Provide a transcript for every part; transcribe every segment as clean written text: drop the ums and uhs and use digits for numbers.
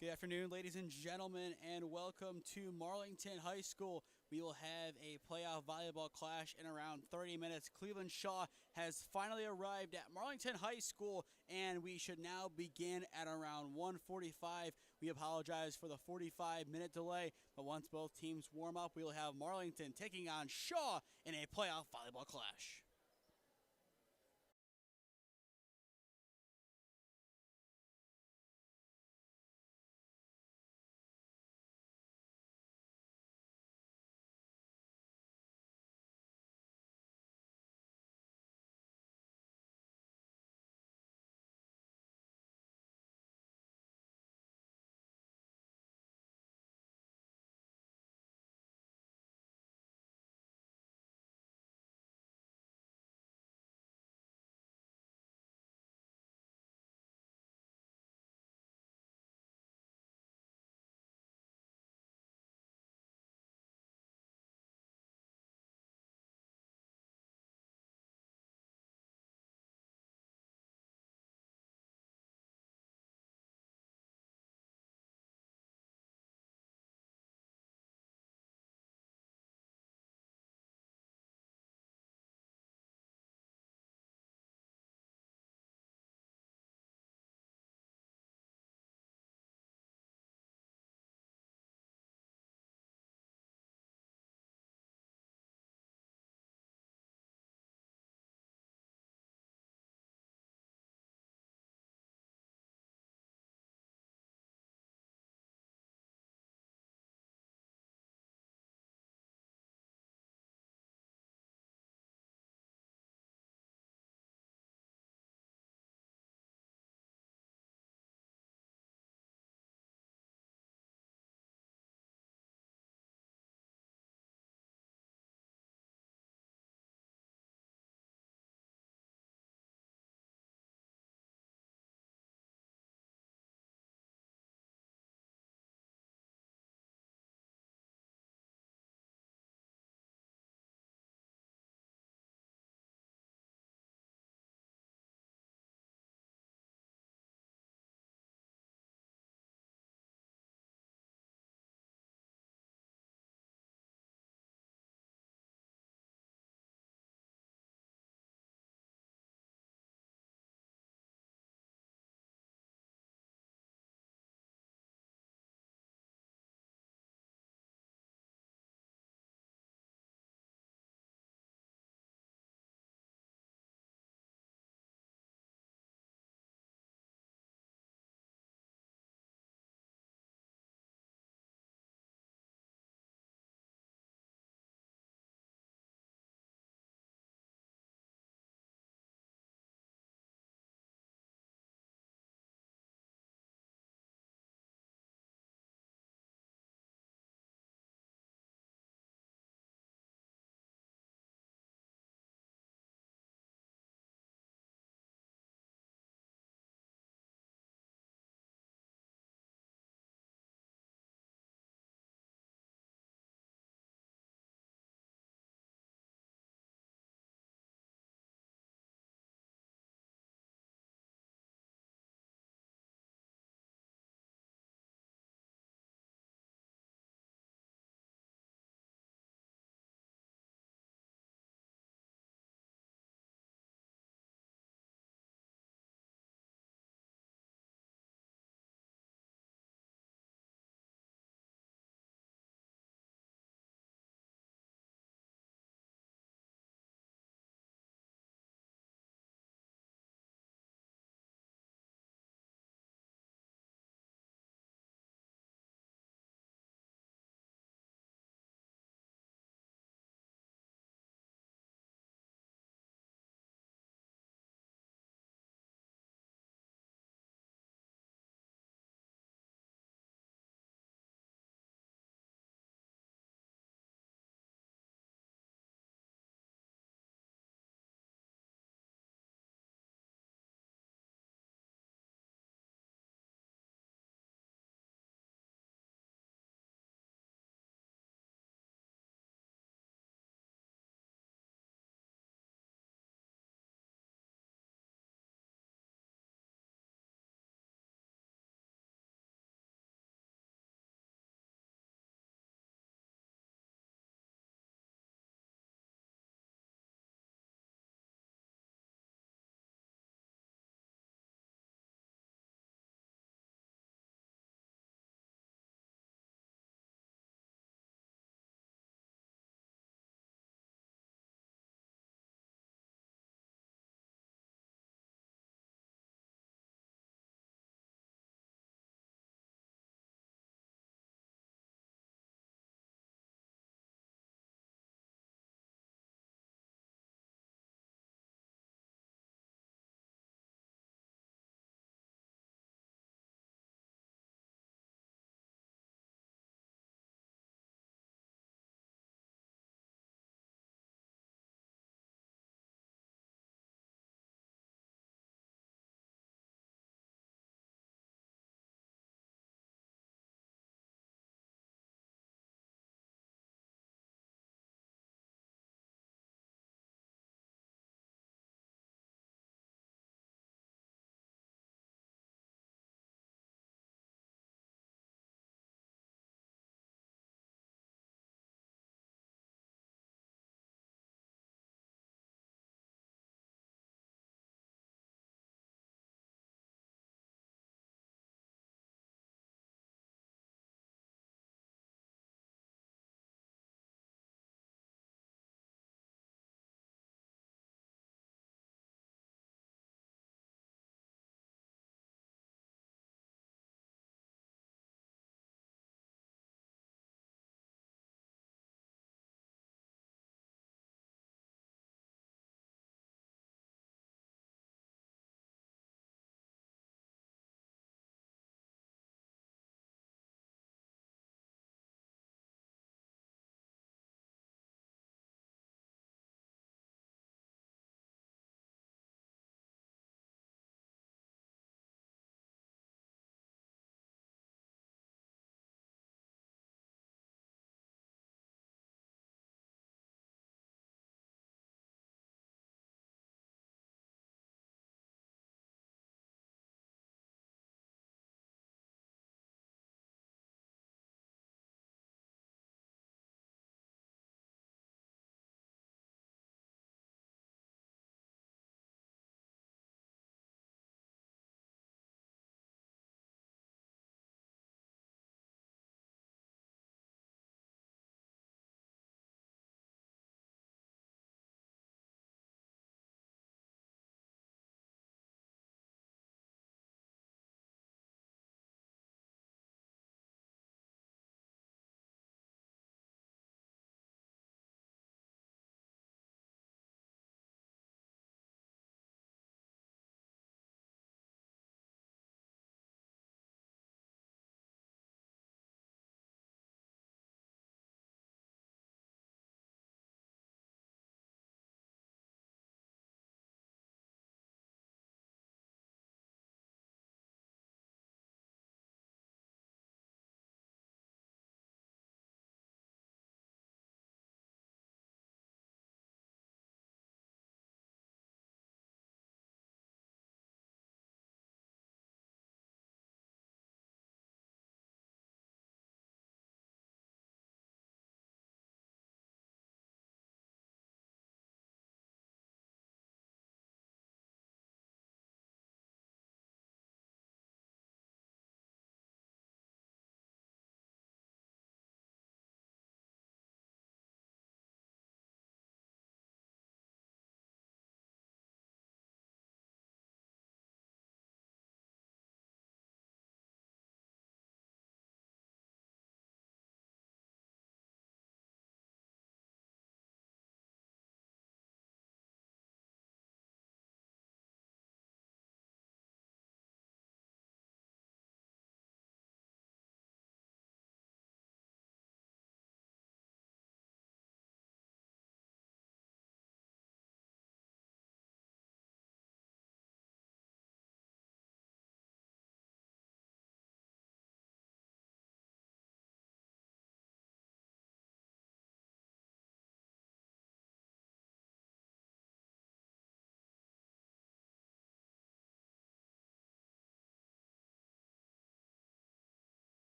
Good afternoon, ladies and gentlemen, and welcome to Marlington High School. We will have a playoff volleyball clash in around 30 minutes. Cleveland Shaw has finally arrived at Marlington High School, and we should now begin at around 1:45. We apologize for the 45-minute delay, but once both teams warm up, we will have Marlington taking on Shaw in a playoff volleyball clash.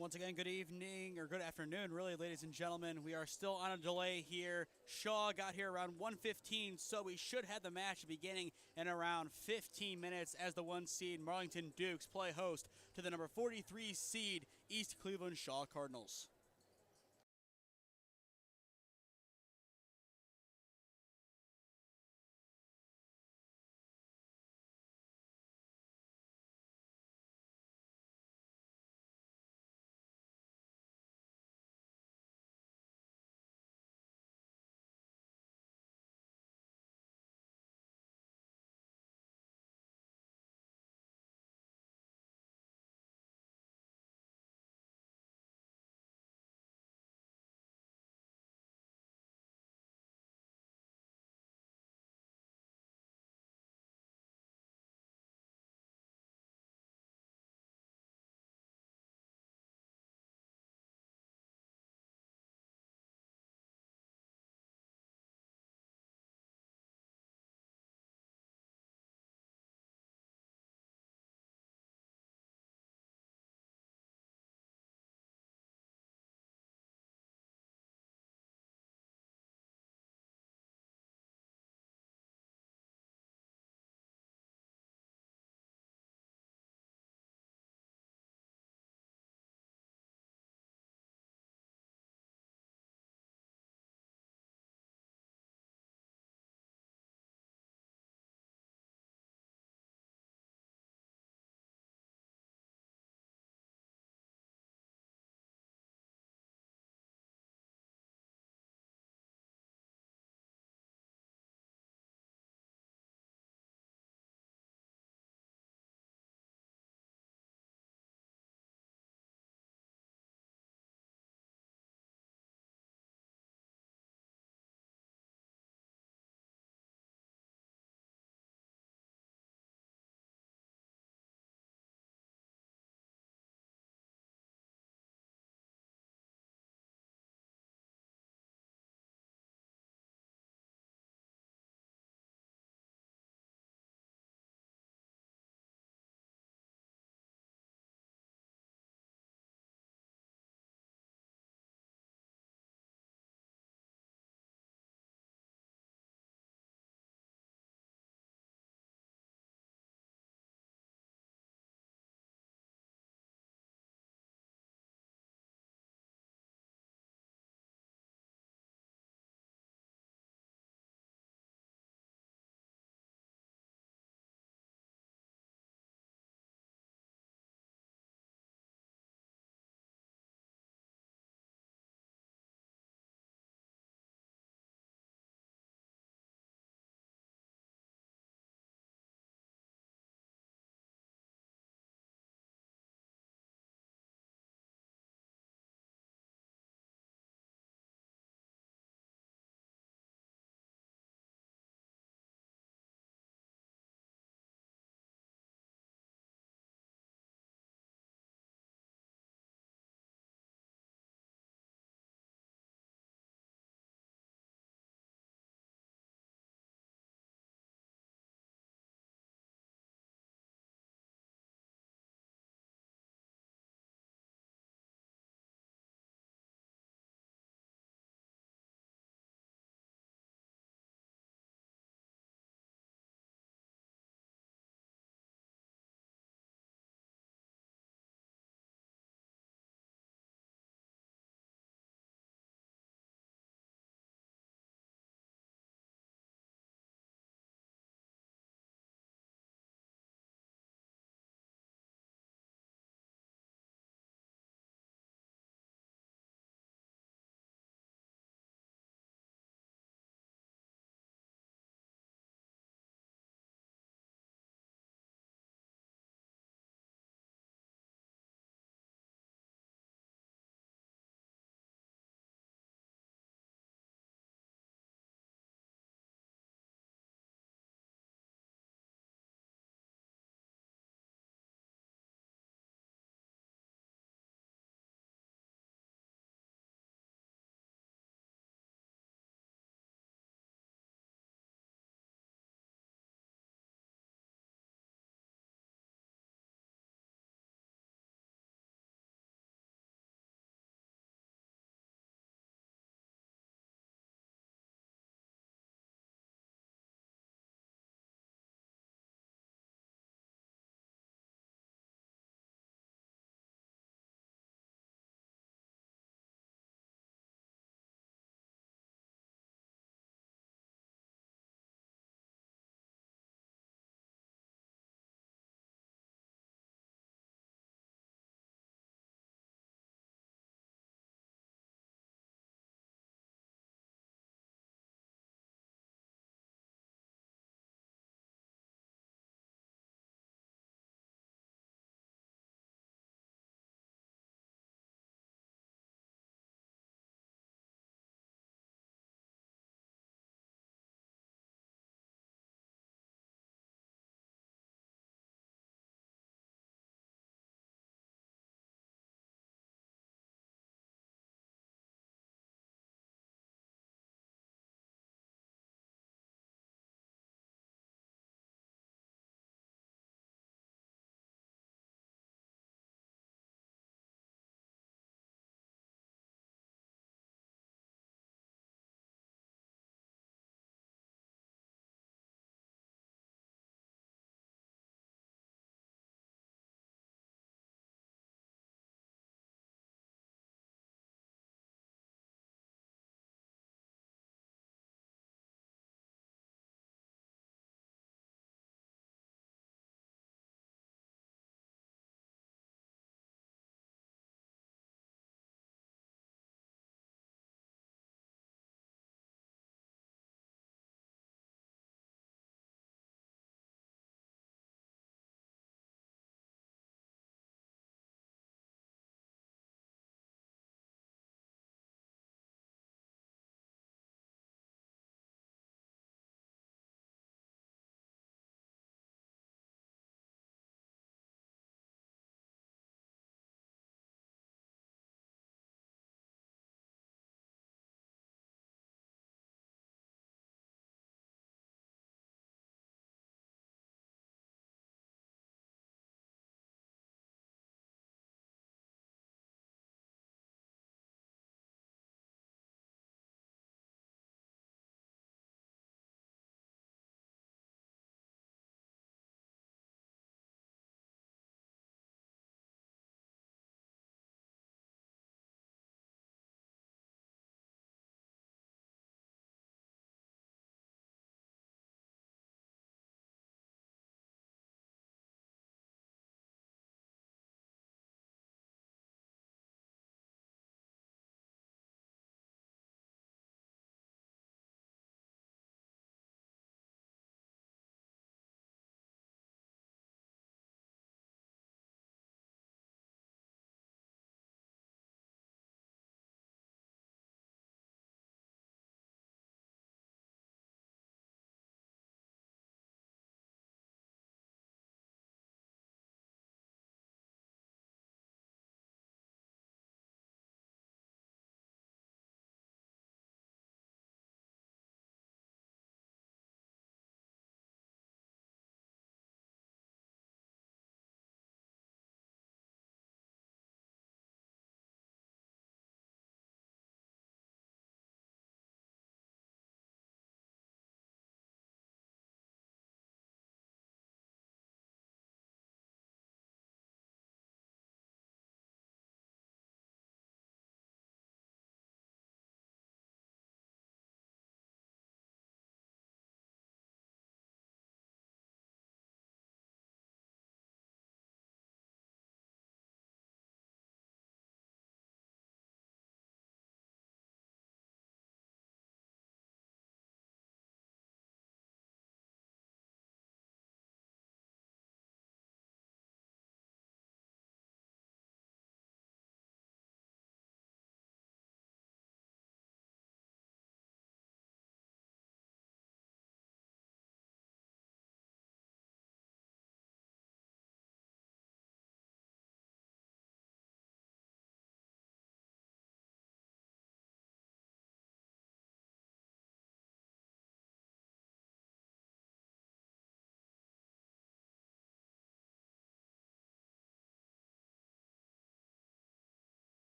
Once again, good evening, or good afternoon, really, ladies and gentlemen. We are still on a delay here. Shaw got here around 1:15, so we should have the match beginning in around 15 minutes as the 1 seed Marlington Dukes play host to the number 43 seed East Cleveland Shaw Cardinals.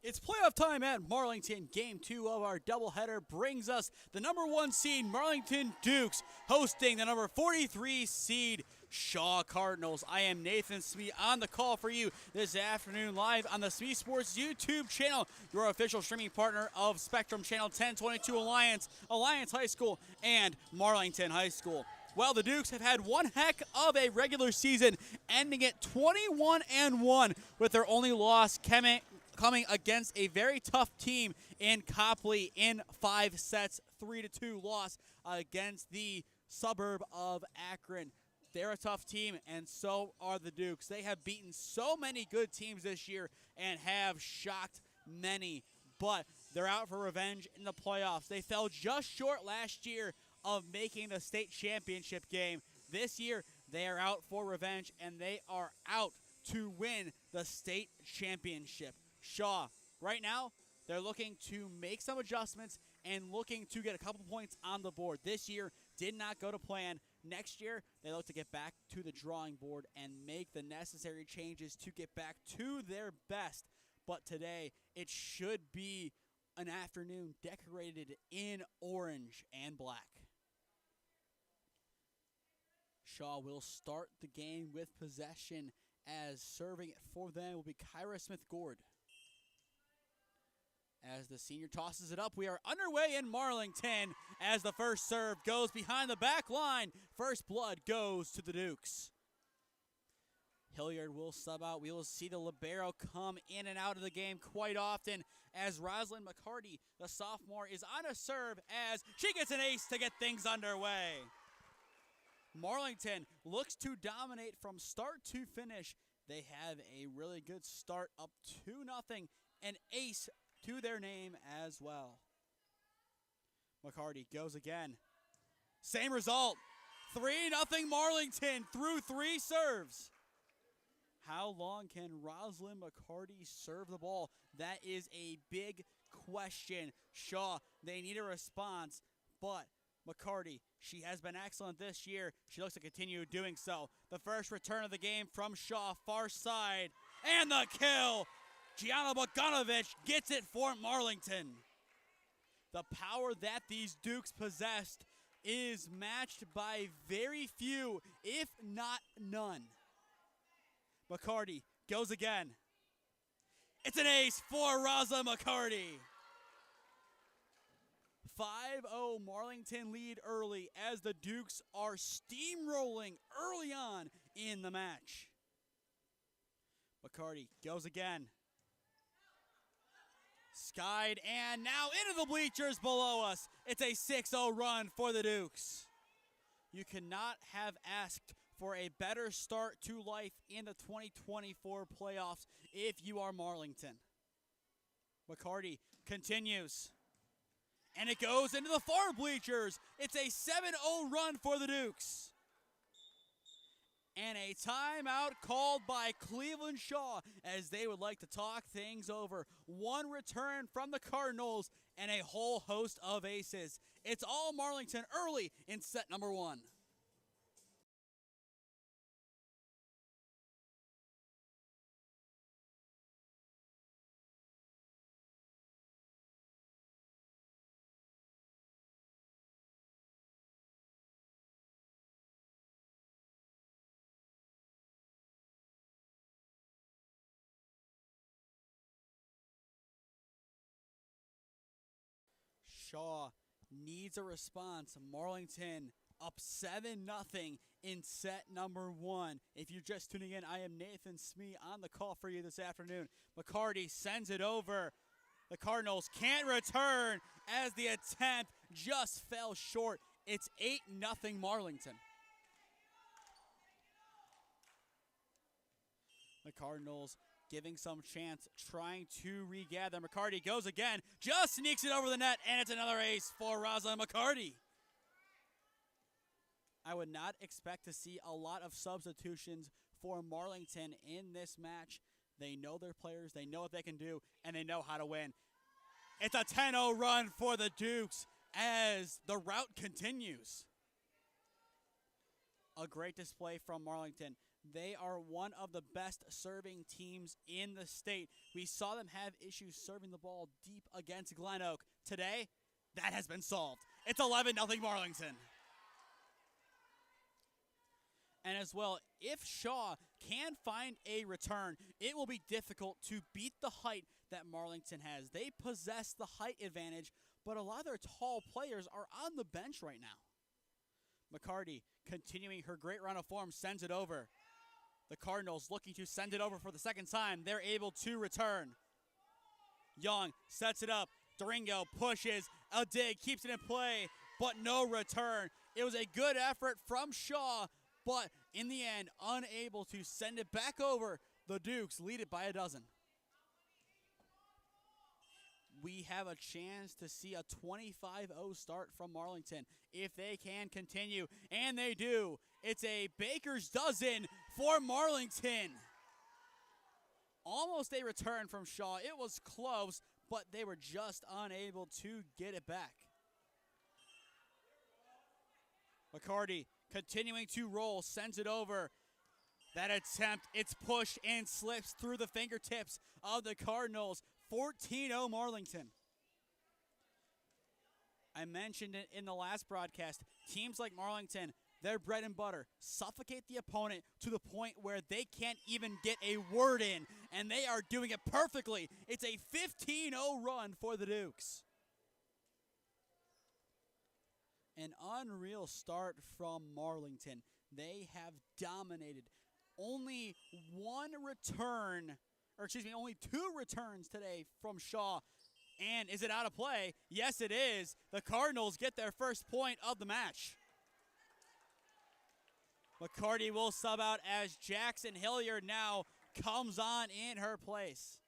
It's playoff time at Marlington. Game 2 of our doubleheader brings us the number 1 seed Marlington Dukes hosting the number 43 seed Shaw Cardinals. I am Nathan Smee on the call for you this afternoon live on the SmeeSports YouTube channel, your official streaming partner of Spectrum Channel 1022 Alliance, Alliance High School, and Marlington High School. Well, the Dukes have had one heck of a regular season, ending at 21-1 with their only loss coming against a very tough team in Copley in 5 sets, 3-2 loss against the suburb of Akron. They're a tough team, and so are the Dukes. They have beaten so many good teams this year and have shocked many, but they're out for revenge in the playoffs. They fell just short last year of making the state championship game. This year, they are out for revenge, and they are out to win the state championship. Shaw, right now, they're looking to make some adjustments and looking to get a couple points on the board. This year did not go to plan. Next year, they look to get back to the drawing board and make the necessary changes to get back to their best. But today, it should be an afternoon decorated in orange and black. Shaw will start the game with possession, as serving it for them will be Kyra Smith-Gord. As the senior tosses it up, we are underway in Marlington as the first serve goes behind the back line. First blood goes to the Dukes. Hilliard will sub out. We will see the libero come in and out of the game quite often as Rosalind McCarty, the sophomore, is on a serve as she gets an ace to get things underway. Marlington looks to dominate from start to finish. They have a really good start, up 2-0, an ace to their name as well. McCarty goes again. Same result. 3-0 Marlington through 3 serves. How long can Rosalind McCarty serve the ball? That is a big question. Shaw, they need a response, but McCarty, she has been excellent this year. She looks to continue doing so. The first return of the game from Shaw, far side, and the kill. Gianna Bogdanovich gets it for Marlington. The power that these Dukes possessed is matched by very few, if not none. McCarty goes again. It's an ace for Rosalind McCarty. 5-0 Marlington lead early as the Dukes are steamrolling early on in the match. McCarty goes again. Skied and now into the bleachers below us. It's a 6-0 run for the Dukes. You cannot have asked for a better start to life in the 2024 playoffs if you are Marlington. McCarty continues. And it goes into the far bleachers. It's a 7-0 run for the Dukes. And a timeout called by Cleveland Shaw as they would like to talk things over. One return from the Cardinals and a whole host of aces. It's all Marlington early in set number 1. Shaw needs a response. Marlington up 7-0 in set number 1. If you're just tuning in, I am Nathan Smee on the call for you this afternoon. McCarty sends it over. The Cardinals can't return as the attempt just fell short. It's 8-0 Marlington. The Cardinals giving some chance, trying to regather. McCarty goes again, just sneaks it over the net, and it's another ace for Rosalind McCarty. I would not expect to see a lot of substitutions for Marlington in this match. They know their players, they know what they can do, and they know how to win. It's a 10-0 run for the Dukes as the rout continues. A great display from Marlington. They are one of the best serving teams in the state. We saw them have issues serving the ball deep against Glen Oak. Today, that has been solved. It's 11-0 Marlington. And as well, if Shaw can find a return, it will be difficult to beat the height that Marlington has. They possess the height advantage, but a lot of their tall players are on the bench right now. McCarty, continuing her great run of form, sends it over. The Cardinals looking to send it over for the second time. They're able to return. Young sets it up. Durango pushes. A dig, keeps it in play, but no return. It was a good effort from Shaw, but in the end, unable to send it back over. The Dukes lead it by a dozen. We have a chance to see a 25-0 start from Marlington if they can continue, and they do. It's a baker's dozen for Marlington. Almost a return from Shaw. It was close, but they were just unable to get it back. McCarty continuing to roll, sends it over. That attempt, it's pushed and slips through the fingertips of the Cardinals. 14-0 Marlington. I mentioned it in the last broadcast. Teams like Marlington, their bread and butter, suffocate the opponent to the point where they can't even get a word in, and they are doing it perfectly. It's a 15-0 run for the Dukes. An unreal start from Marlington. They have dominated. Only two returns today from Shaw. And is it out of play? Yes, it is. The Cardinals get their first point of the match. McCarty will sub out as Jackson Hilliard now comes on in her place.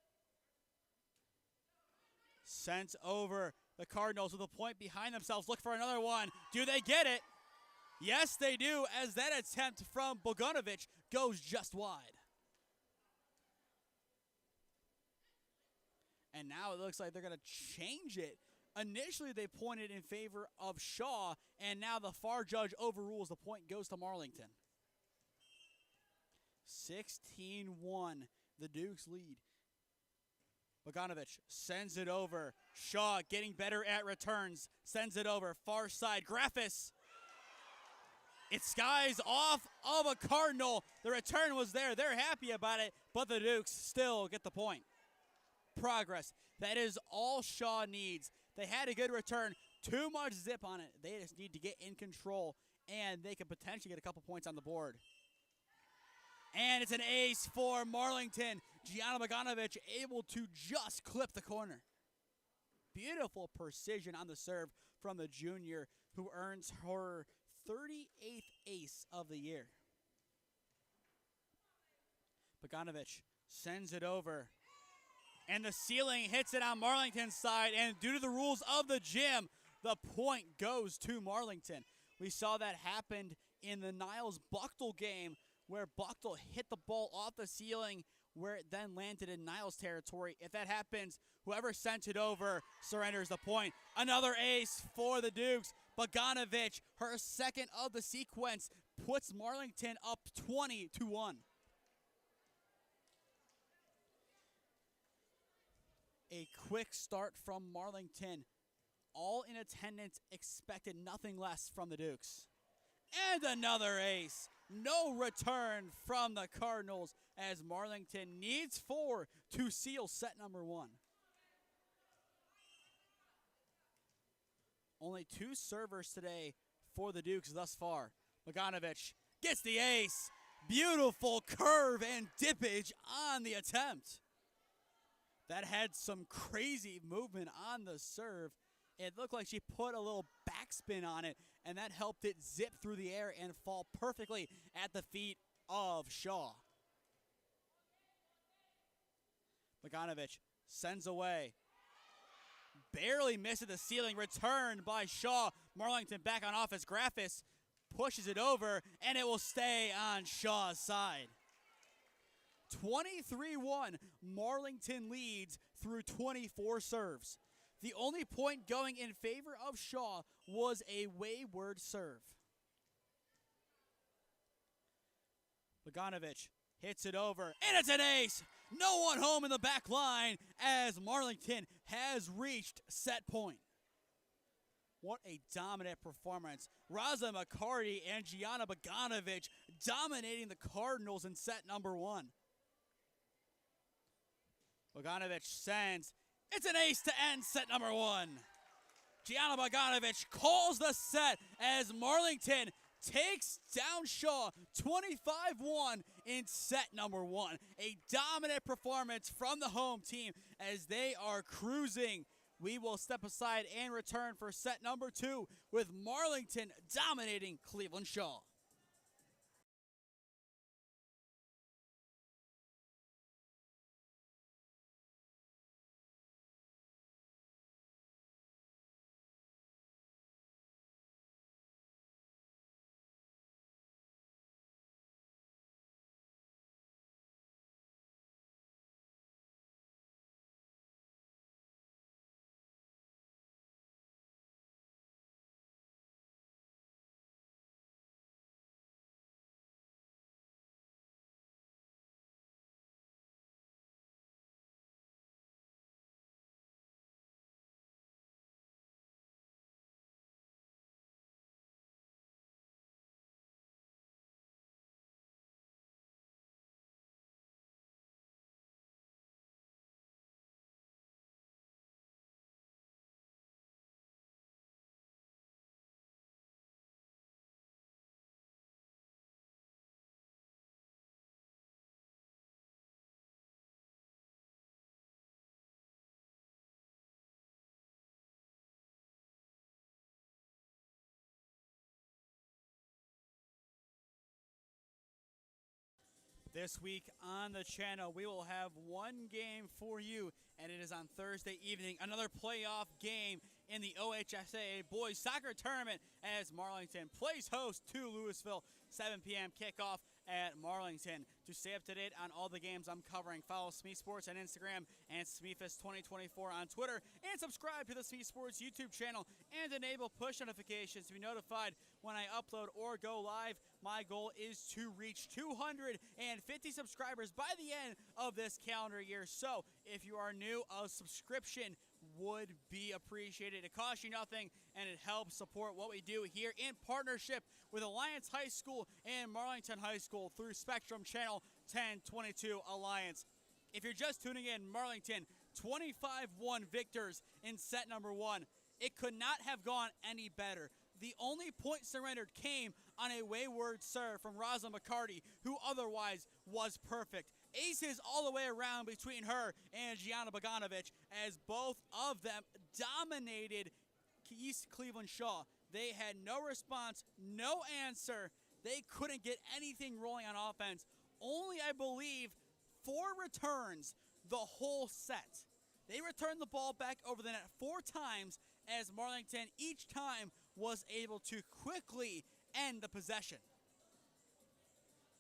Sent over. The Cardinals with a point behind themselves. Look for another one. Do they get it? Yes, they do, as that attempt from Bogdanovich goes just wide. And now it looks like they're going to change it. Initially, they pointed in favor of Shaw, and now the FAR judge overrules. The point goes to Marlington. 16-1, the Dukes lead. Bogdanovich sends it over. Shaw getting better at returns. Sends it over. Far side. Graffis. It skies off of a Cardinal. The return was there. They're happy about it, but the Dukes still get the point. Progress. That is all Shaw needs. They had a good return. Too much zip on it. They just need to get in control, and they could potentially get a couple points on the board. And it's an ace for Marlington. Gianna Bogdanovich able to just clip the corner. Beautiful precision on the serve from the junior, who earns her 38th ace of the year. Bogdanovich sends it over. And the ceiling hits it on Marlington's side, and due to the rules of the gym, the point goes to Marlington. We saw that happen in the Niles-Buchtel game, where Buchtel hit the ball off the ceiling, where it then landed in Niles territory. If that happens, whoever sent it over surrenders the point. Another ace for the Dukes. Bogdanovich, her second of the sequence, puts Marlington up 20-1. A quick start from Marlington. All in attendance expected nothing less from the Dukes. And another ace. No return from the Cardinals as Marlington needs 4 to seal set number 1. Only 2 servers today for the Dukes thus far. Bogdanovich gets the ace. Beautiful curve and dippage on the attempt. That had some crazy movement on the serve. It looked like she put a little backspin on it, and that helped it zip through the air and fall perfectly at the feet of Shaw. Bogdanovich sends away. Barely misses the ceiling. Returned by Shaw. Marlington back on offense. Graffis pushes it over, and it will stay on Shaw's side. 23-1, Marlington leads through 24 serves. The only point going in favor of Shaw was a wayward serve. Bogdanovich hits it over, and it's an ace! No one home in the back line as Marlington has reached set point. What a dominant performance. Raza McCarty and Gianna Bogdanovich dominating the Cardinals in set number 1. Bogdanovich sends. It's an ace to end set number 1. Gianna Bogdanovich calls the set as Marlington takes down Shaw 25-1 in set number 1. A dominant performance from the home team as they are cruising. We will step aside and return for set number 2 with Marlington dominating Cleveland Shaw. This week on the channel, we will have one game for you, and it is on Thursday evening, another playoff game in the OHSAA Boys Soccer Tournament as Marlington plays host to Louisville. 7 p.m. kickoff at Marlington. To stay up to date on all the games I'm covering, follow SmeeSports on Instagram and SmeeFest2024 on Twitter, and subscribe to the SmeeSports YouTube channel and enable push notifications to be notified when I upload or go live. My goal is to reach 250 subscribers by the end of this calendar year. So if you are new, a subscription would be appreciated. It costs you nothing, and it helps support what we do here in partnership with Alliance High School and Marlington High School through Spectrum Channel 1022 Alliance. If you're just tuning in, Marlington 25-1 victors in set number 1. It could not have gone any better. The only point surrendered came on a wayward serve from Raza McCarty, who otherwise was perfect. Aces all the way around between her and Gianna Bogdanovich as both of them dominated East Cleveland Shaw. They had no response, no answer. They couldn't get anything rolling on offense. Only, I believe, 4 returns the whole set. They returned the ball back over the net 4 times as Marlington each time was able to quickly end the possession.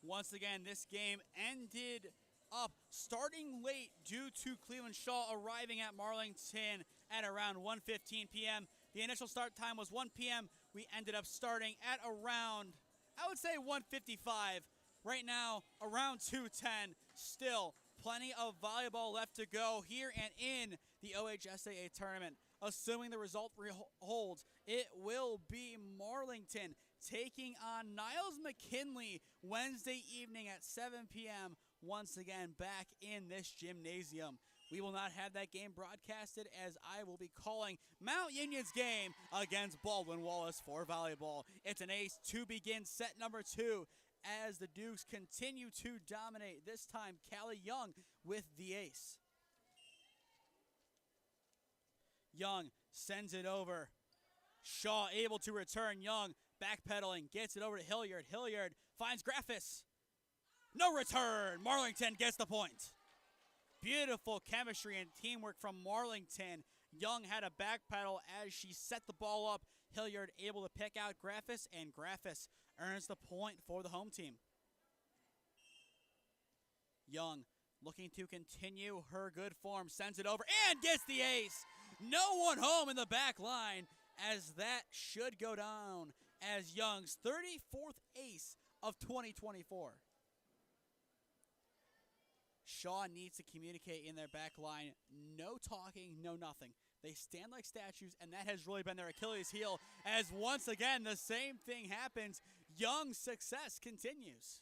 Once again, this game ended up starting late due to Cleveland Shaw arriving at Marlington at around 1:15 p.m. The initial start time was 1 p.m. We ended up starting at around, I would say 1:55. Right now, around 2:10. Still plenty of volleyball left to go here and in the OHSAA tournament. Assuming the result holds, it will be Marlington taking on Niles McKinley Wednesday evening at 7 p.m. once again back in this gymnasium. We will not have that game broadcasted as I will be calling Mount Union's game against Baldwin Wallace for volleyball. It's an ace to begin set number 2 as the Dukes continue to dominate. This time, Callie Young with the ace. Young sends it over. Shaw able to return. Young backpedaling, gets it over to Hilliard. Hilliard finds Graffis. No return. Marlington gets the point. Beautiful chemistry and teamwork from Marlington. Young had a backpedal as she set the ball up. Hilliard able to pick out Graffis, and Graffis earns the point for the home team. Young looking to continue her good form, sends it over and gets the ace. No one home in the back line, as that should go down as Young's 34th ace of 2024. Shaw needs to communicate in their back line. No talking, no nothing. They stand like statues, and that has really been their Achilles heel, as once again the same thing happens. Young's success continues.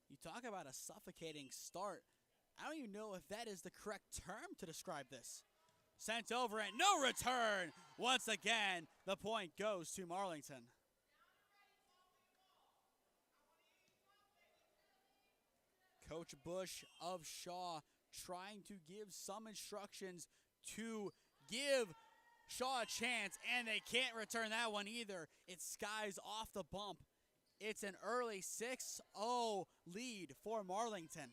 You talk about a suffocating start. I don't even know if that is the correct term to describe this. Sent over and no return. Once again, the point goes to Marlington. Coach Bush of Shaw trying to give some instructions to give Shaw a chance, and they can't return that one either. It skies off the bump. It's an early 6-0 lead for Marlington.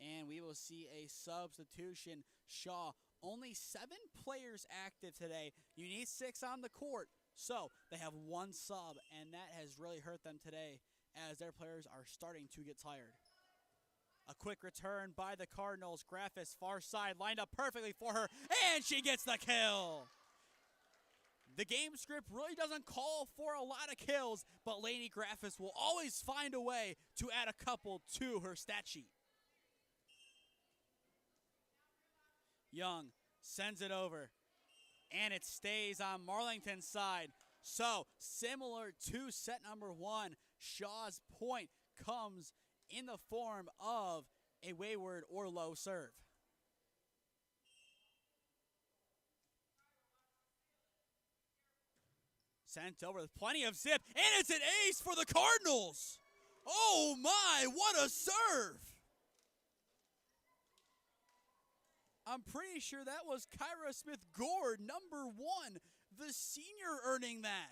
And we will see a substitution. Shaw, only 7 players active today. You need 6 on the court. So they have 1 sub, and that has really hurt them today as their players are starting to get tired. A quick return by the Cardinals. Graffis, far side, lined up perfectly for her, and she gets the kill. The game script really doesn't call for a lot of kills, but Lainey Graffis will always find a way to add a couple to her stat sheet. Young sends it over, and it stays on Marlington's side. So, similar to set number 1, Shaw's point comes in the form of a wayward or low serve. Sent over with plenty of zip, and it's an ace for the Cardinals. Oh my, what a serve. I'm pretty sure that was Kyra Smith-Gord, number 1, the senior, earning that.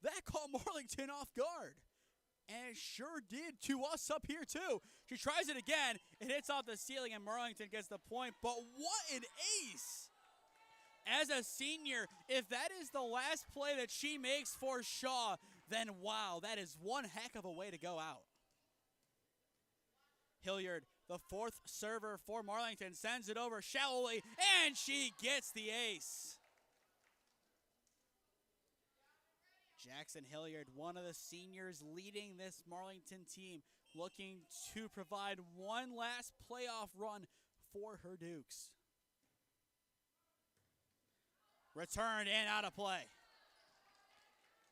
That caught Marlington off guard. And it sure did to us up here, too. She tries it again. It hits off the ceiling, and Marlington gets the point. But what an ace. As a senior, if that is the last play that she makes for Shaw, then wow, that is one heck of a way to go out. Hilliard, the 4th server for Marlington, sends it over shallowly, and she gets the ace. Jackson Hilliard, one of the seniors leading this Marlington team, looking to provide one last playoff run for her Dukes. Returned and out of play.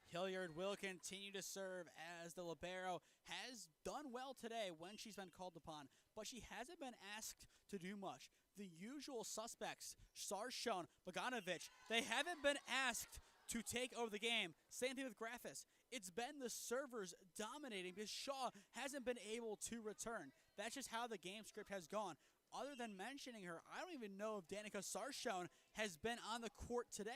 Hilliard will continue to serve as the libero has done well today when she's been called upon, but she hasn't been asked to do much. The usual suspects, Sarshon, Bogdanovich, they haven't been asked to take over the game. Same thing with Graffis. It's been the servers dominating because Shaw hasn't been able to return. That's just how the game script has gone. Other than mentioning her, I don't even know if Danica Sarshon has been on the court today.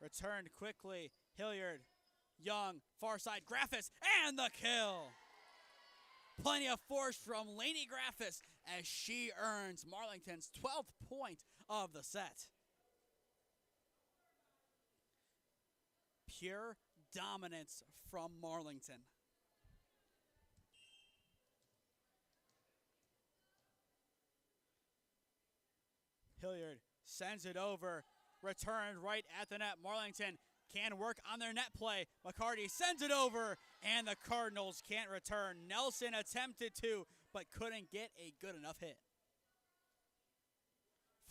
Returned quickly. Hilliard, Young, far side, Graffis, and the kill. Plenty of force from Lainey Graffis as she earns Marlington's 12th point of the set. Pure dominance from Marlington. Hilliard sends it over, returned right at the net. Marlington can work on their net play. McCarty sends it over, and the Cardinals can't return. Nelson attempted to, but couldn't get a good enough hit.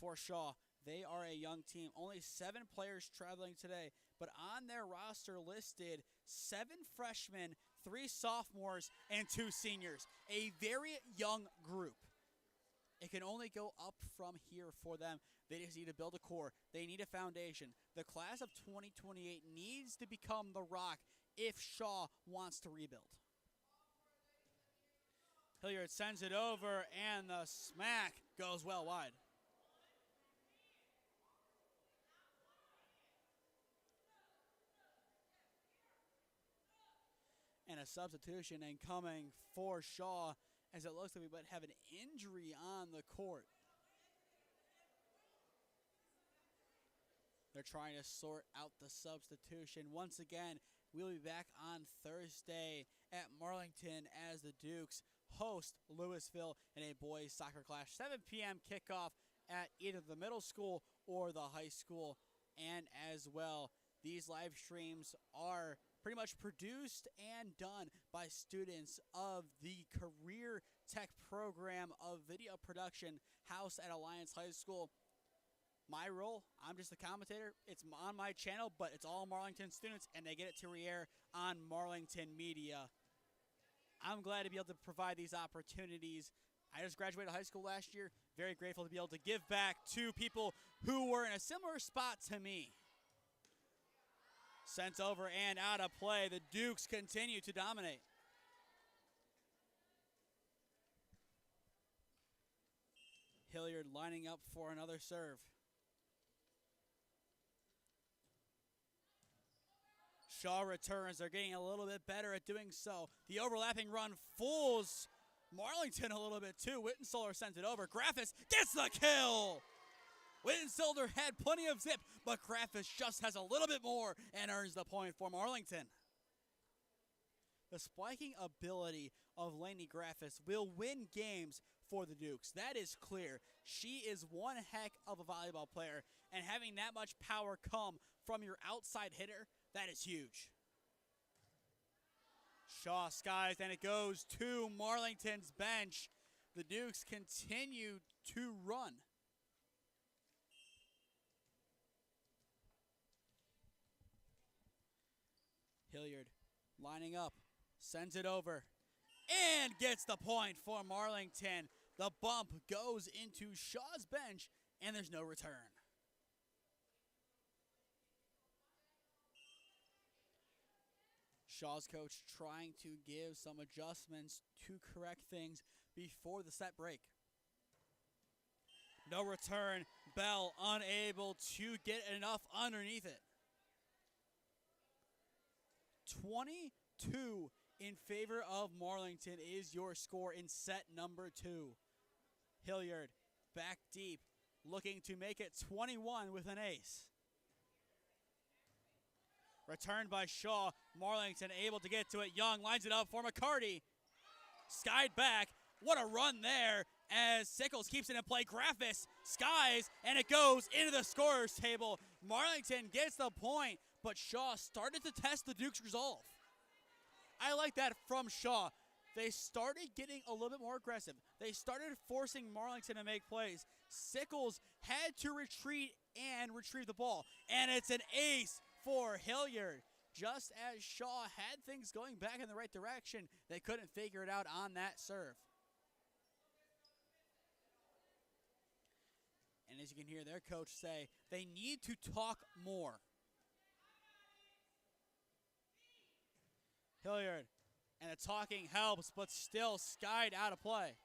For Shaw, they are a young team. Only 7 players traveling today, but on their roster listed 7 freshmen, 3 sophomores, and 2 seniors. A very young group. It can only go up from here for them. They just need to build a core. They need a foundation. The class of 2028 needs to become the rock if Shaw wants to rebuild. Hilliard sends it over, and the smack goes well wide. And a substitution incoming for Shaw, as it looks like we might have an injury on the court. They're trying to sort out the substitution. Once again, We'll be back on Thursday at Marlington as the Dukes host Louisville in a boys soccer clash. 7 p.m. kickoff at either the middle school or the high school. And as well, these live streams are pretty much produced and done by students of the Career Tech program of video production housed at Alliance High School. My role, I'm just the commentator. It's on my channel, but it's all Marlington students, and they get it to re-air on Marlington Media. I'm glad to be able to provide these opportunities. I just graduated high school last year. Very grateful to be able to give back to people who were in a similar spot to me. Sent over and out of play. The Dukes continue to dominate. Hilliard lining up for another serve. Shaw returns. They're getting a little bit better at doing so. The overlapping run fools Marlington a little bit too. Wittensolder sends it over. Graffis gets the kill. Wittensolder had plenty of zip, but Graffis just has a little bit more and earns the point for Marlington. The spiking ability of Lainey Graffis will win games for the Dukes. That is clear. She is one heck of a volleyball player, and having that much power come from your outside hitter, that is huge. Shaw skies, and it goes to Marlington's bench. The Dukes continue to run. Hilliard lining up, sends it over, and gets the point for Marlington. The bump goes into Shaw's bench, and there's no return. Shaw's coach trying to give some adjustments to correct things before the set break. No return. Bell unable to get enough underneath it. 22 in favor of Marlington is your score in set number 2. Hilliard back deep, looking to make it 21 with an ace. Returned by Shaw. Marlington able to get to it. Young lines it up for McCarty. Skied back. What a run there as Sickles keeps it in play. Graffis skies, and it goes into the scorer's table. Marlington gets the point, but Shaw started to test the Dukes' resolve. I like that from Shaw. They started getting a little bit more aggressive. They started forcing Marlington to make plays. Sickles had to retreat and retrieve the ball, and it's an ace for Hilliard. Just as Shaw had things going back in the right direction, they couldn't figure it out on that serve. And as you can hear their coach say, they need to talk more. Hilliard, and the talking helps, but still skied out of play.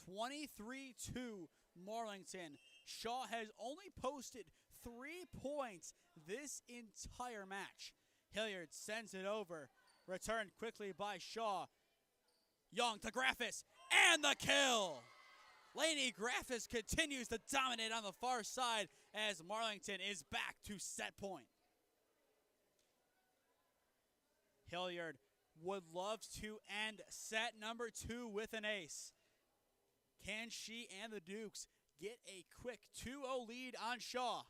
23-2 Marlington. Shaw has only posted 3 points this entire match. Hilliard sends it over. Returned quickly by Shaw. Young to Graffis, and the kill! Lainey Graffis continues to dominate on the far side as Marlington is back to set point. Hilliard would love to end set number 2 with an ace. Can she and the Dukes get a quick 2-0 lead on Shaw?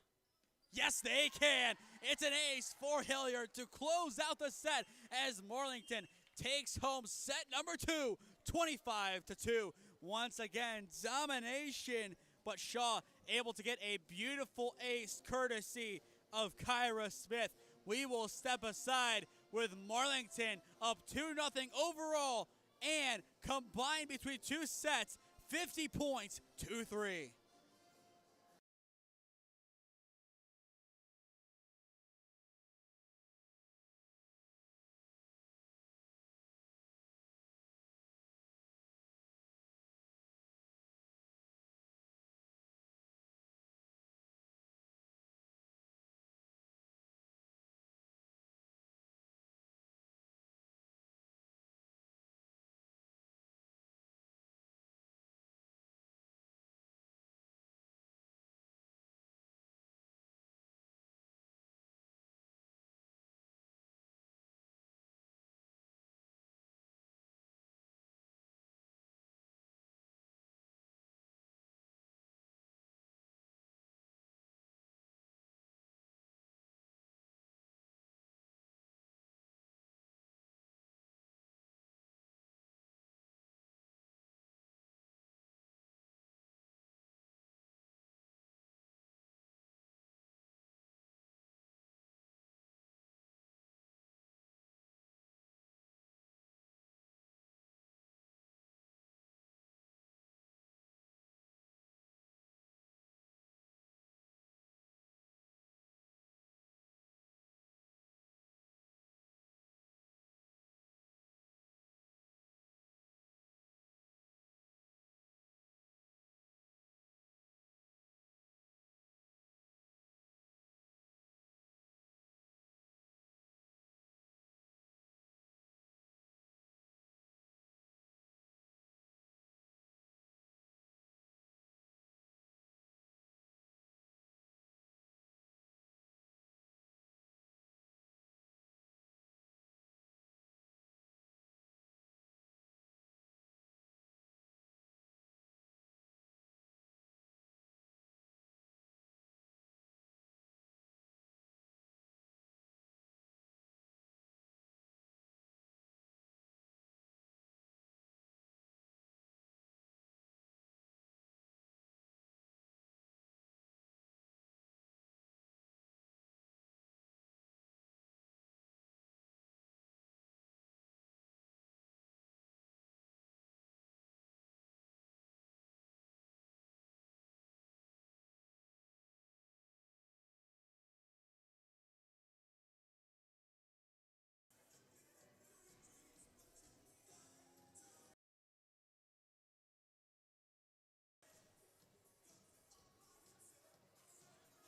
Yes, they can. It's an ace for Hilliard to close out the set as Marlington takes home set number 2, 25-2. Once again, domination, but Shaw able to get a beautiful ace courtesy of Kyra Smith. We will step aside with Marlington up 2-0 overall, and combined between 2 sets, 50 points, 2-3.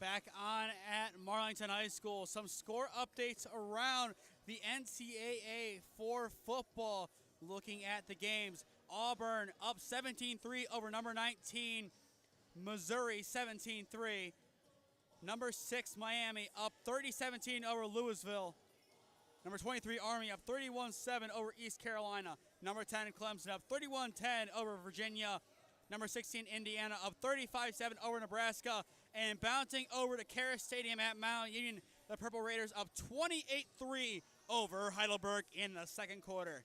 Back on at Marlington High School. Some score updates around the NCAA for football. Looking at the games, Auburn up 17-3 over number 19, Missouri 17-3. Number 6, Miami up 30-17 over Louisville. Number 23, Army up 31-7 over East Carolina. Number 10, Clemson up 31-10 over Virginia. Number 16, Indiana up 35-7 over Nebraska. And bouncing over to Karis Stadium at Mount Union, the Purple Raiders up 28-3 over Heidelberg in the second quarter.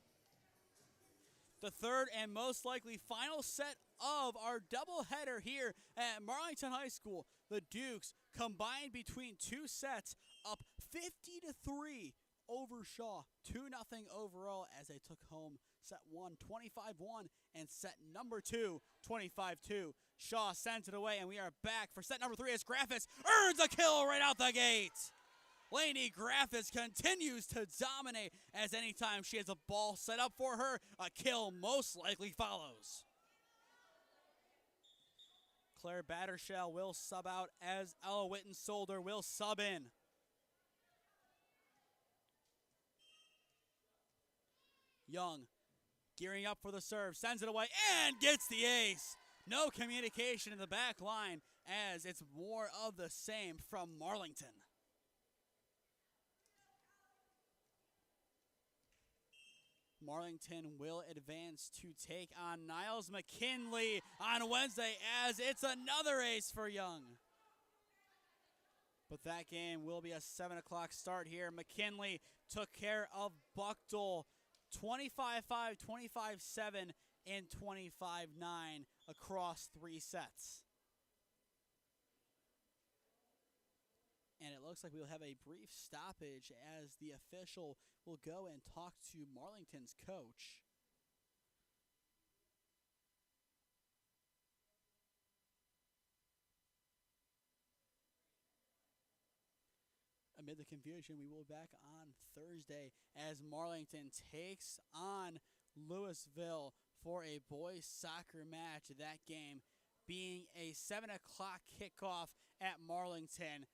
The third and most likely final set of our doubleheader here at Marlington High School. The Dukes combined between two sets up 50-3 over Shaw. 2-0 overall as they took home set 1, 25-1, and set number 2, 25-2. Shaw sends it away, and we are back for set number 3 as Graffis earns a kill right out the gate. Lainey Graffis continues to dominate as anytime she has a ball set up for her, a kill most likely follows. Claire Battershell will sub out as Ella Witten-Solder will sub in. Young gearing up for the serve, sends it away, and gets the ace. No communication in the back line as it's more of the same from Marlington. Marlington will advance to take on Niles McKinley on Wednesday as it's another ace for Young. But that game will be a 7 o'clock start here. McKinley took care of Buckdell 25-5, 25-7, and 25-9 across 3 sets. And it looks like we'll have a brief stoppage as the official will go and talk to Marlington's coach. Amid the confusion, we will be back on Thursday as Marlington takes on Louisville for a boys soccer match. That game being a 7 o'clock kickoff at Marlington.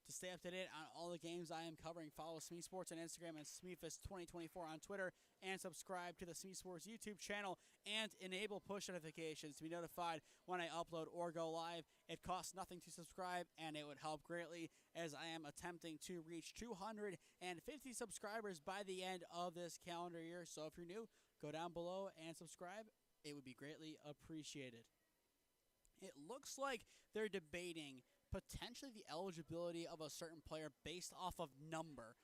To stay up to date on all the games I am covering, follow SmeeSports on Instagram and SmeeFest2024 on Twitter, and subscribe to the SmeeSports YouTube channel and enable push notifications to be notified when I upload or go live. It costs nothing to subscribe, and it would help greatly as I am attempting to reach 250 subscribers by the end of this calendar year. So if you're new, go down below and subscribe. It would be greatly appreciated. It looks like they're debating potentially the eligibility of a certain player based off of number.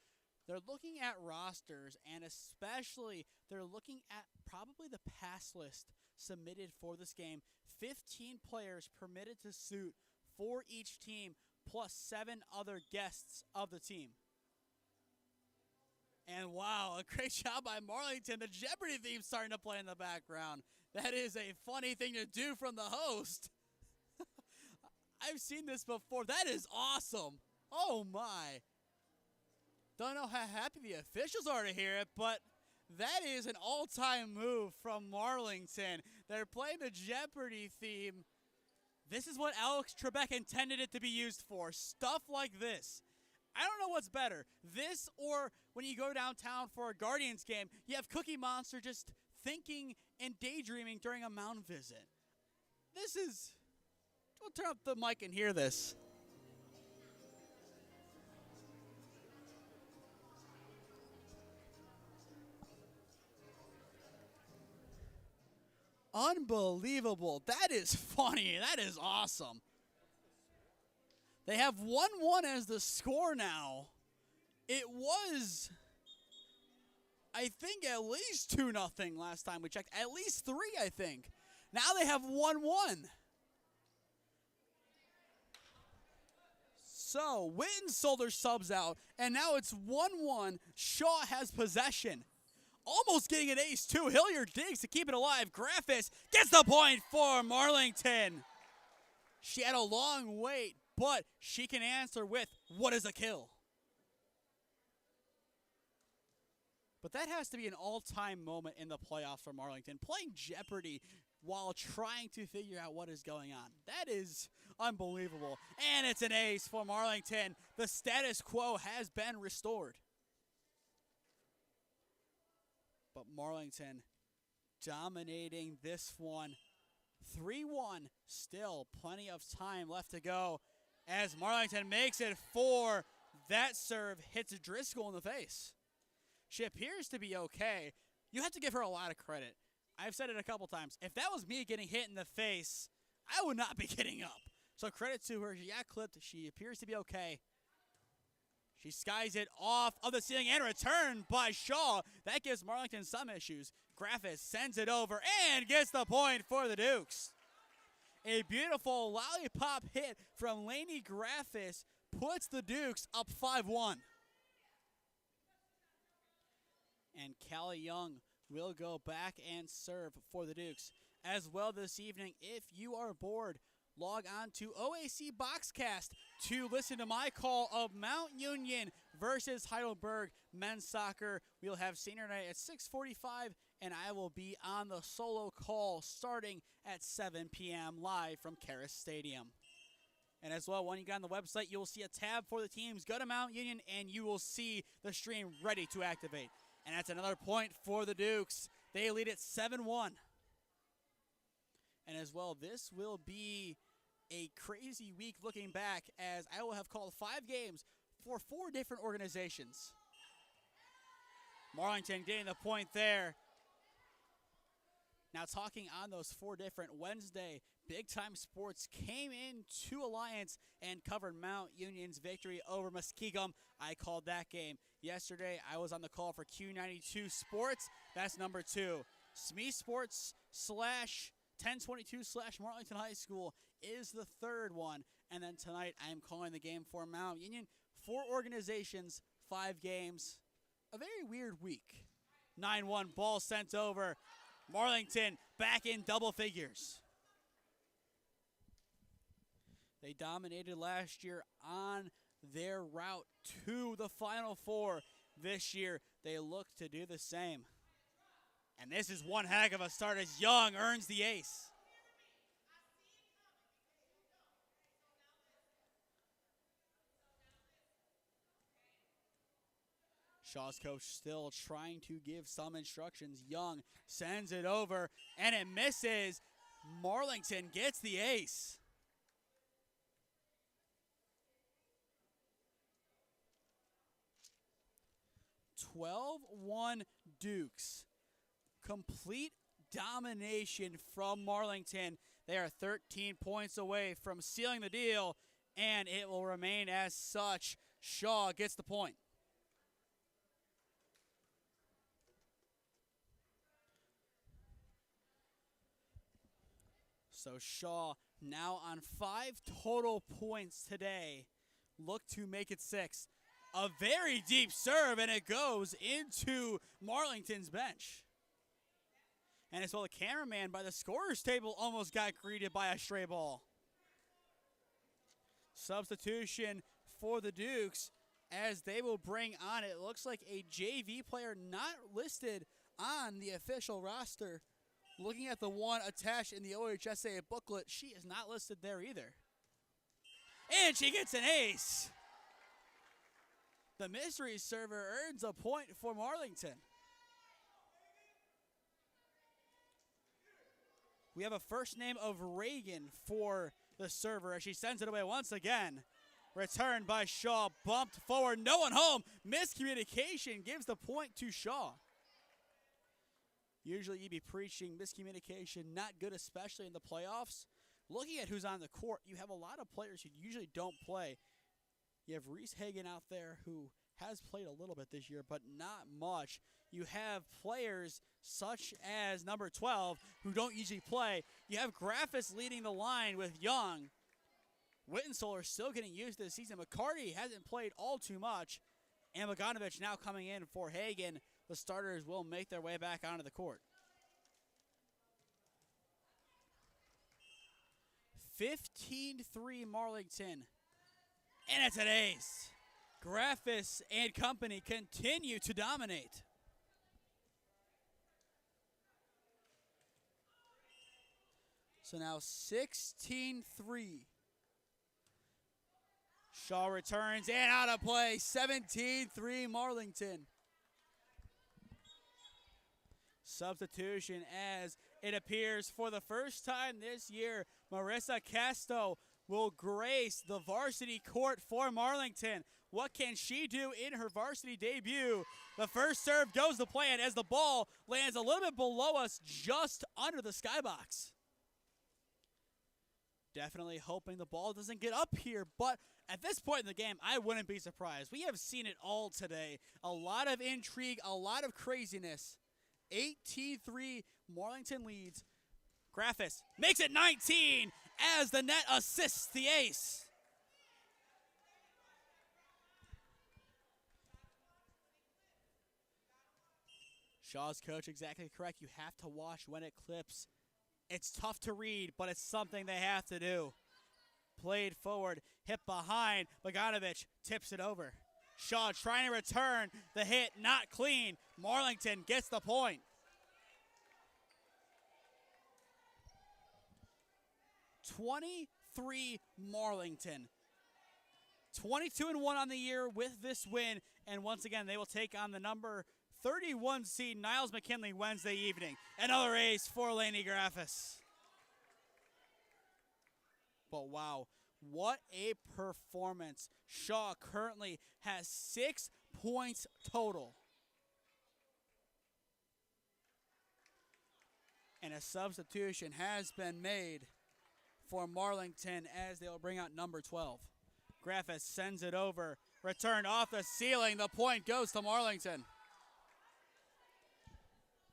They're looking at rosters, and especially they're looking at probably the pass list submitted for this game. 15 players permitted to suit for each team, plus 7 other guests of the team. And wow, a great job by Marlington. The Jeopardy theme starting to play in the background. That is a funny thing to do from the host. I've seen this before. That is awesome. Oh, my. Don't know how happy the officials are to hear it, but that is an all-time move from Marlington. They're playing the Jeopardy theme. This is what Alex Trebek intended it to be used for. Stuff like this. I don't know what's better. This or when you go downtown for a Guardians game, you have Cookie Monster just thinking and daydreaming during a mound visit. This is... We'll turn up the mic and hear this. Unbelievable. That is funny. That is awesome. They have 1-1 as the score now. It was, I think, at least 2-0 last time we checked. At least 3, I think. Now they have 1-1. So, Witten-Solder subs out, and now it's 1-1. Shaw has possession. Almost getting an ace, too. Hilliard digs to keep it alive. Graffis gets the point for Marlington. She had a long wait, but she can answer with, what is a kill? But that has to be an all-time moment in the playoffs for Marlington, playing Jeopardy while trying to figure out what is going on. That is unbelievable. And it's an ace for Marlington. The status quo has been restored. But Marlington dominating this one. 3-1, still plenty of time left to go as Marlington makes it 4. That serve hits Driscoll in the face. She appears to be okay. You have to give her a lot of credit. I've said it a couple times. If that was me getting hit in the face, I would not be getting up. So credit to her. She got clipped. She appears to be okay. She skies it off of the ceiling and returned by Shaw. That gives Marlington some issues. Graffis sends it over and gets the point for the Dukes. A beautiful lollipop hit from Lainey Graffis puts the Dukes up 5-1. And Callie Young will go back and serve for the Dukes. As well this evening, if you are bored, log on to OAC Boxcast to listen to my call of Mount Union versus Heidelberg men's soccer. We'll have senior night at 6:45, and I will be on the solo call starting at 7 p.m. live from Karis Stadium. And as well, when you get on the website, you will see a tab for the teams. Go to Mount Union, and you will see the stream ready to activate. And that's another point for the Dukes. They lead it 7-1. And as well, this will be a crazy week looking back, as I will have called 5 games for 4 different organizations. Marlington getting the point there. Now talking on those 4 different, Wednesday, Big Time Sports came into Alliance and covered Mount Union's victory over Muskegum. I called that game. Yesterday, I was on the call for Q92 Sports. That's number 2. SmeeSports /1022/Marlington High School is the 3rd one. And then tonight, I am calling the game for Mount Union. 4 organizations, 5 games. A very weird week. 9-1 ball sent over. Marlington back in double figures. They dominated last year on their route to the Final Four. This year, they look to do the same. And this is one heck of a start as Young earns the ace. Shaw's coach still trying to give some instructions. Young sends it over, and it misses. Marlington gets the ace. (12-1) Dukes. Complete domination from Marlington. They are 13 points away from sealing the deal, and it will remain as such. Shaw gets the point. So Shaw now on 5 total points today. Look to make it 6. A very deep serve, and it goes into Marlington's bench. And as well, the cameraman by the scorer's table almost got greeted by a stray ball. Substitution for the Dukes as they will bring on, it looks like a JV player not listed on the official roster. Looking at the one attached in the OHSAA booklet, she is not listed there either. And she gets an ace. The mystery server earns a point for Marlington. We have a first name of Reagan for the server as she sends it away once again. Returned by Shaw, bumped forward, no one home. Miscommunication gives the point to Shaw. Usually you'd be preaching miscommunication, not good, especially in the playoffs. Looking at who's on the court, you have a lot of players who usually don't play. You have Reese Hagen out there who has played a little bit this year, but not much. You have players such as number 12 who don't usually play. You have Graffis leading the line with Young. Wittensoler still getting used to the season. McCarty hasn't played all too much. And Bogdanovich now coming in for Hagen. The starters will make their way back onto the court. 15-3 Marlington. And it's an ace. Graffis and company continue to dominate. So now 16-3. Shaw returns and out of play. 17-3 Marlington. Substitution as it appears for the first time this year, Marissa Casto will grace the varsity court for Marlington. What can she do in her varsity debut? The first serve goes to plan as the ball lands a little bit below us, just under the skybox. Definitely hoping the ball doesn't get up here, but at this point in the game, I wouldn't be surprised. We have seen it all today. A lot of intrigue, a lot of craziness. 18-3, Marlington leads. Graffis makes it 19 as the net assists the ace. Shaw's coach exactly correct. You have to watch when it clips. It's tough to read, but it's something they have to do. Played forward, hit behind. Bogdanovich tips it over. Shaw trying to return the hit, not clean. Marlington gets the point. 23 Marlington. 22-1 on the year with this win, and once again they will take on the number 31 seed Niles McKinley Wednesday evening. Another ace for Lainey Graffis. But wow, what a performance. Shaw currently has 6 points total. And a substitution has been made for Marlington as they will bring out number 12. Graffis sends it over. Returned off the ceiling. The point goes to Marlington.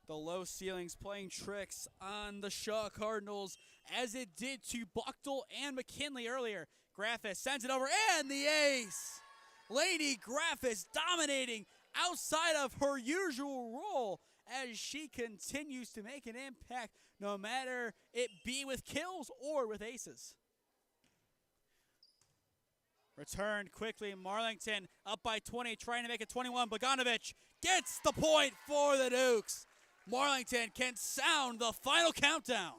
The low ceilings playing tricks on the Shaw Cardinals as it did to Buchtel and McKinley earlier. Graffis sends it over and the ace. Lady Graffis dominating outside of her usual role as she continues to make an impact no matter it be with kills or with aces. Returned quickly, Marlington up by 20, trying to make it 21. Bogdanovich gets the point for the Dukes. Marlington can sound the final countdown.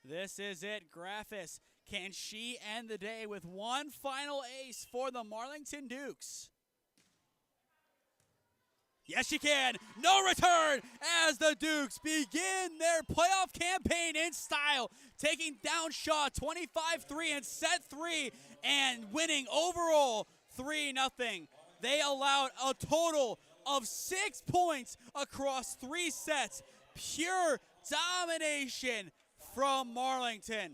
This is it, Graffis. Can she end the day with one final ace for the Marlington Dukes? Yes, she can. No return as the Dukes begin their playoff campaign in style, taking down Shaw 25-3 in set 3 and winning overall 3-0. They allowed a total of 6 points across 3 sets. Pure domination from Marlington.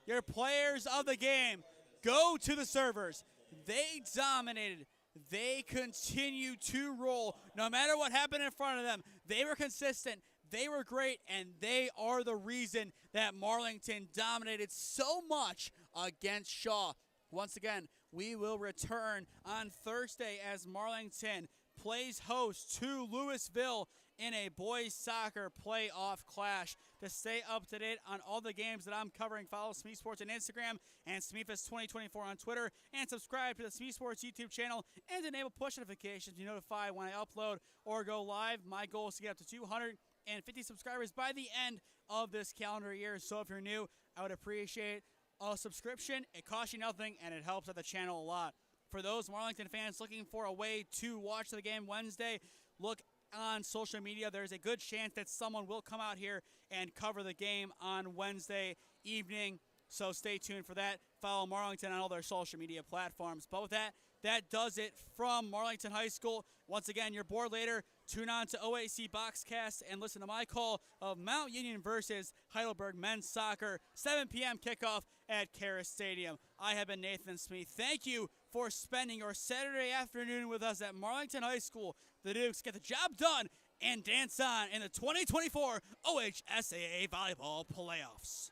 Your players of the game go to the servers. They dominated. They continue to roll. No matter what happened in front of them, they were consistent. They were great, and they are the reason that Marlington dominated so much against Shaw. Once again, we will return on Thursday as Marlington plays host to Louisville in a boys soccer playoff clash. To stay up to date on all the games that I'm covering, follow SmeeSports on Instagram and SmeeFest2024 on Twitter, and subscribe to the SmeeSports YouTube channel and enable push notifications to be notified when I upload or go live. My goal is to get up to 250 subscribers by the end of this calendar year. So if you're new, I would appreciate a subscription. It costs you nothing, and it helps out the channel a lot. For those Marlington fans looking for a way to watch the game Wednesday, look on social media. There's a good chance that someone will come out here and cover the game on Wednesday evening, so stay tuned for that. Follow Marlington on all their social media platforms. But with that, that does it from Marlington High School. Once again, you're bored later. Tune on to OHSAA Boxcast and listen to my call of Mount Union versus Heidelberg men's soccer, 7 p.m. kickoff at Karas Stadium. I have been Nathan Smee. Thank you for spending your Saturday afternoon with us at Marlington High School. The Dukes get the job done and dance on in the 2024 OHSAA Volleyball Playoffs.